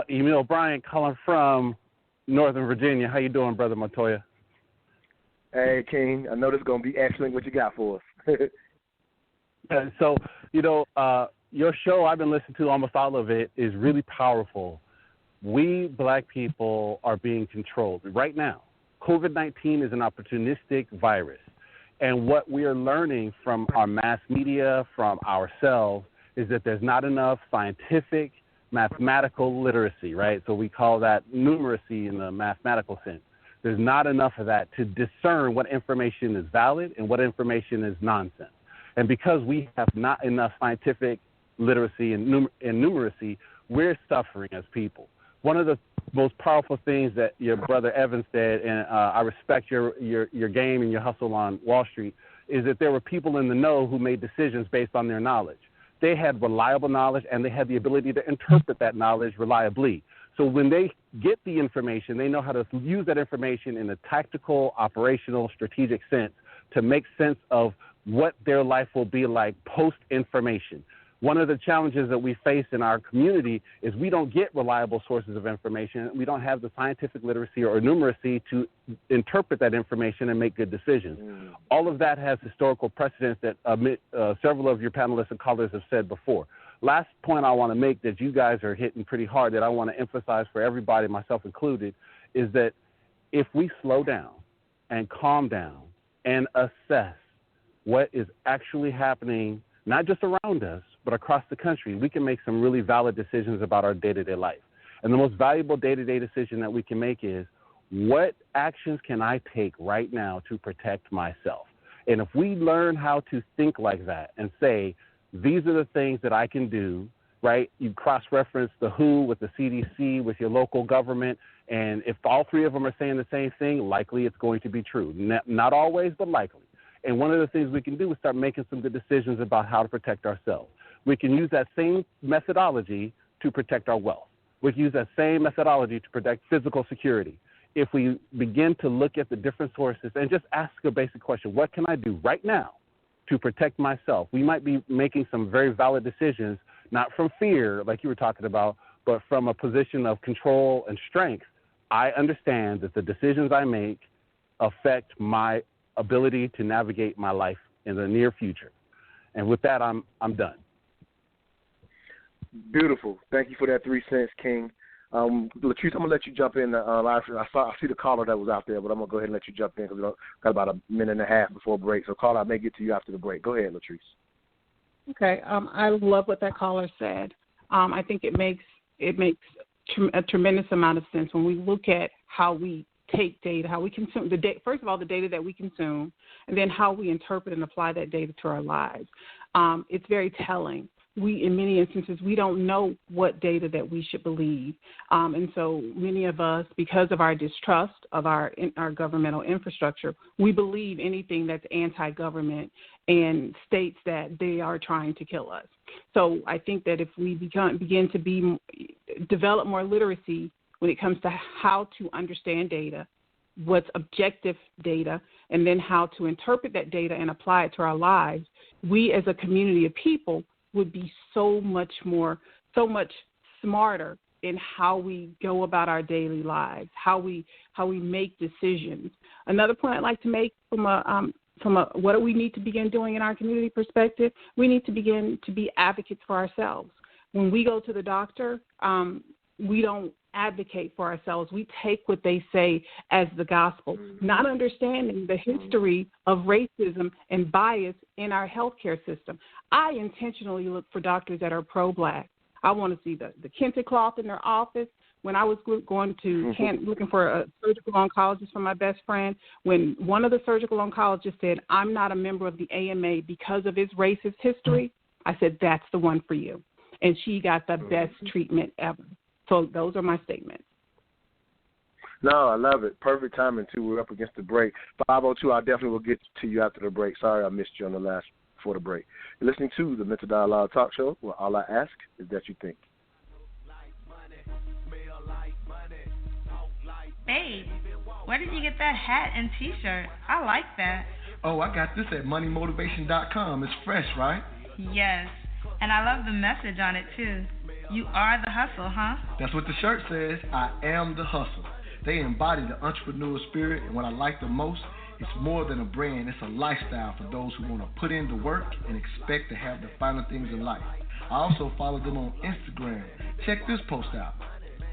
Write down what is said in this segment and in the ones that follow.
Emil Bryant calling from Northern Virginia. How you doing, Brother Montoya? Hey, King. I know this is going to be excellent. What you got for us? So, your show, I've been listening to almost all of it, is really powerful. We black people are being controlled right now. COVID-19 is an opportunistic virus. And what we are learning from our mass media, from ourselves, is that there's not enough scientific, mathematical literacy, right? So we call that numeracy in the mathematical sense. There's not enough of that to discern what information is valid and what information is nonsense. And because we have not enough scientific literacy and numeracy, we're suffering as people. One of the most powerful things that your brother Evan said, and I respect your game and your hustle on Wall Street, is that there were people in the know who made decisions based on their knowledge. They had reliable knowledge, and they had the ability to interpret that knowledge reliably. So when they get the information, they know how to use that information in a tactical, operational, strategic sense to make sense of what their life will be like post-information. One of the challenges that we face in our community is we don't get reliable sources of information. We don't have the scientific literacy or numeracy to interpret that information and make good decisions. All of that has historical precedents that several of your panelists and callers have said before. Last point I want to make that you guys are hitting pretty hard that I want to emphasize for everybody, myself included, is that if we slow down and calm down and assess what is actually happening, not just around us, but across the country, we can make some really valid decisions about our day-to-day life. And the most valuable day-to-day decision that we can make is, what actions can I take right now to protect myself? And if we learn how to think like that and say, these are the things that I can do, right? You cross-reference the WHO with the CDC, with your local government, and if all three of them are saying the same thing, likely it's going to be true. Not always, but likely. And one of the things we can do is start making some good decisions about how to protect ourselves. We can use that same methodology to protect our wealth. We can use that same methodology to protect physical security. If we begin to look at the different sources and just ask a basic question, what can I do right now to protect myself? We might be making some very valid decisions, not from fear, like you were talking about, but from a position of control and strength. I understand that the decisions I make affect my ability to navigate my life in the near future. And with that, I'm done. Beautiful. Thank you for that 3 cents, King. Latrice, I'm going to let you jump in. I see the caller that was out there, but I'm going to go ahead and let you jump in because we've got about a minute and a half before break. So, caller, I may get to you after the break. Go ahead, Latrice. Okay. I love what that caller said. I think it makes a tremendous amount of sense when we look at how we take data, how we consume the data. First of all, the data that we consume, and then how we interpret and apply that data to our lives. It's very telling. In many instances, we don't know what data that we should believe. And so many of us, because of our distrust of our governmental infrastructure, we believe anything that's anti-government and states that they are trying to kill us. So I think that if we begin to develop more literacy when it comes to how to understand data, what's objective data, and then how to interpret that data and apply it to our lives, we as a community of people would be so much smarter in how we go about our daily lives, how we make decisions. Another point I'd like to make from a what do we need to begin doing in our community perspective, we need to begin to be advocates for ourselves. When we go to the doctor, we don't advocate for ourselves. We take what they say as the gospel, not understanding the history of racism and bias in our healthcare system. I intentionally look for doctors that are pro-black. I want to see the kente cloth in their office. When I was going to looking for a surgical oncologist for my best friend, when one of the surgical oncologists said, I'm not a member of the AMA because of his racist history, I said, that's the one for you. And she got the best treatment ever. So those are my statements. No, I love it. Perfect timing, too. We're up against the break. 502, I definitely will get to you after the break. Sorry I missed you on the last before the break. You're listening to the Mental Dialogue Talk Show, where all I ask is that you think. Babe, where did you get that hat and T-shirt? I like that. Oh, I got this at moneymotivation.com. It's fresh, right? Yes, and I love the message on it, too. You are the hustle, huh? That's what the shirt says. I am the hustle. They embody the entrepreneur spirit, and what I like the most, it's more than a brand, it's a lifestyle for those who want to put in the work and expect to have the finer things in life. I also follow them on Instagram. Check this post out.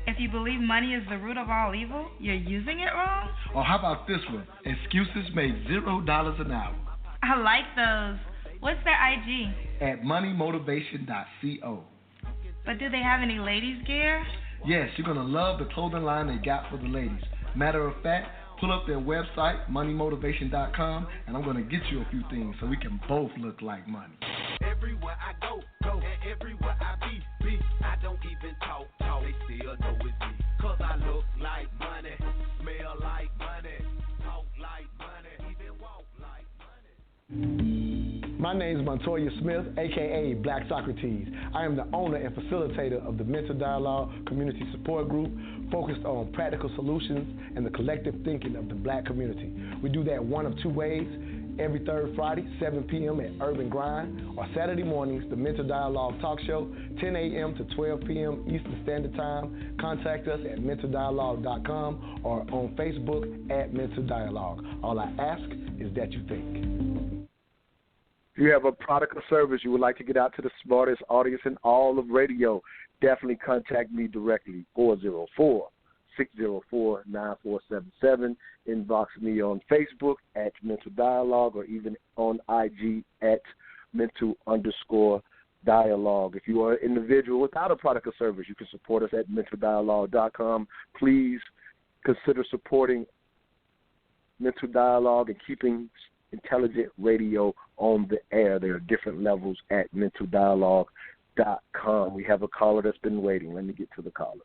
If you believe money is the root of all evil, you're using it wrong? Or how about this one? Excuses make $0 an hour. I like those. What's their IG? At moneymotivation.co. But do they have any ladies' gear? Yes, you're going to love the clothing line they got for the ladies. Matter of fact, pull up their website, moneymotivation.com, and I'm going to get you a few things so we can both look like money. Everywhere I go, and everywhere I be. I don't even talk, they still know it's me. 'Cause I look like money, smell like money, talk like money, even walk like money. My name is Montoya Smith, a.k.a. Black Socrates. I am the owner and facilitator of the Mental Dialogue Community Support Group, focused on practical solutions and the collective thinking of the Black community. We do that one of two ways. Every third Friday, 7 p.m. at Urban Grind, or Saturday mornings, the Mental Dialogue Talk Show, 10 a.m. to 12 p.m. Eastern Standard Time. Contact us at mentaldialogue.com or on Facebook at Mental Dialogue. All I ask is that you think. If you have a product or service you would like to get out to the smartest audience in all of radio, definitely contact me directly, 404-604-9477. Inbox me on Facebook at Mental Dialogue or even on IG at Mental_Dialogue. If you are an individual without a product or service, you can support us at mentaldialogue.com. Please consider supporting Mental Dialogue and keeping intelligent radio on the air. There are different levels at mentaldialogue.com. We have a caller that's been waiting. Let me get to the caller.